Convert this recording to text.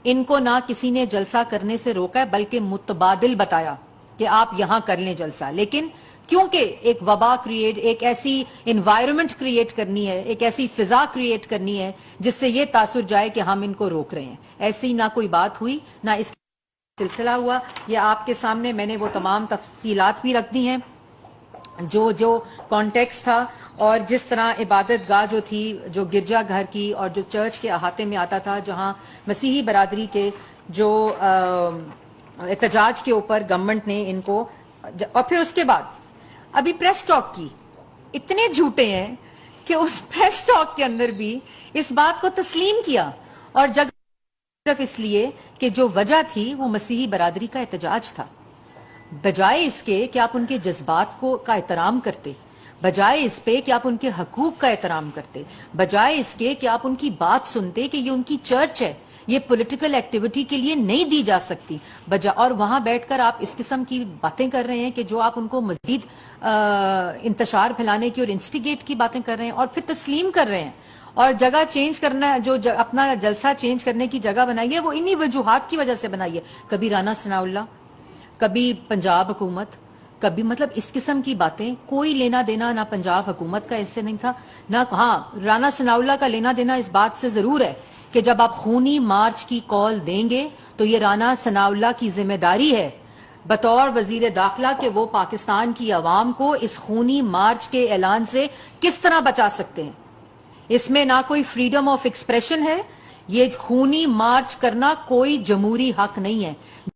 ان کو نہ کسی نے جلسہ کرنے سے روکا ہے بلکہ متبادل بتایا کہ آپ یہاں کر لیں جلسہ، لیکن کیونکہ ایک وبا کریٹ، ایک ایسی انوائرمنٹ کریٹ کرنی ہے، ایک ایسی فضا کریٹ کرنی ہے جس سے یہ تاثر جائے کہ ہم ان کو روک رہے ہیں، ایسی نہ کوئی بات ہوئی نہ اس سلسلہ ہوا۔ یہ آپ کے سامنے میں نے وہ تمام تفصیلات بھی رکھ دی ہیں، جو کانٹیکس تھا اور جس طرح عبادت گاہ جو تھی، جو گرجا گھر کی اور جو چرچ کے احاطے میں آتا تھا، جہاں مسیحی برادری کے جو احتجاج کے اوپر گورنمنٹ نے ان کو، اور پھر اس کے بعد ابھی پریس ٹاک کی، اتنے جھوٹے ہیں کہ اس پریس ٹاک کے اندر بھی اس بات کو تسلیم کیا، اور صرف اس لیے کہ جو وجہ تھی وہ مسیحی برادری کا احتجاج تھا، بجائے اس کے کہ آپ ان کے جذبات کا احترام کرتے، بجائے اس پہ کہ آپ ان کے حقوق کا احترام کرتے، بجائے اس کے کہ آپ ان کی بات سنتے کہ یہ ان کی چرچ ہے، یہ پولیٹیکل ایکٹیویٹی کے لیے نہیں دی جا سکتی، اور وہاں بیٹھ کر آپ اس قسم کی باتیں کر رہے ہیں کہ جو آپ ان کو مزید انتشار پھیلانے کی اور انسٹیگیٹ کی باتیں کر رہے ہیں، اور پھر تسلیم کر رہے ہیں، اور جگہ چینج کرنا، جو اپنا جلسہ چینج کرنے کی جگہ بنائی ہے وہ انہی وجوہات کی وجہ سے بنائی ہے، کبھی رانا ثناء اللہ، کبھی پنجاب حکومت، کبھی مطلب اس قسم کی باتیں، کوئی لینا دینا نہ پنجاب حکومت کا اس سے نہیں تھا، نہ ہاں رانا ثناء اللہ کا لینا دینا اس بات سے ضرور ہے کہ جب آپ خونی مارچ کی کال دیں گے تو یہ رانا ثناء اللہ کی ذمہ داری ہے بطور وزیر داخلہ کہ وہ پاکستان کی عوام کو اس خونی مارچ کے اعلان سے کس طرح بچا سکتے ہیں۔ اس میں نہ کوئی فریڈم آف ایکسپریشن ہے، یہ خونی مارچ کرنا کوئی جمہوری حق نہیں ہے۔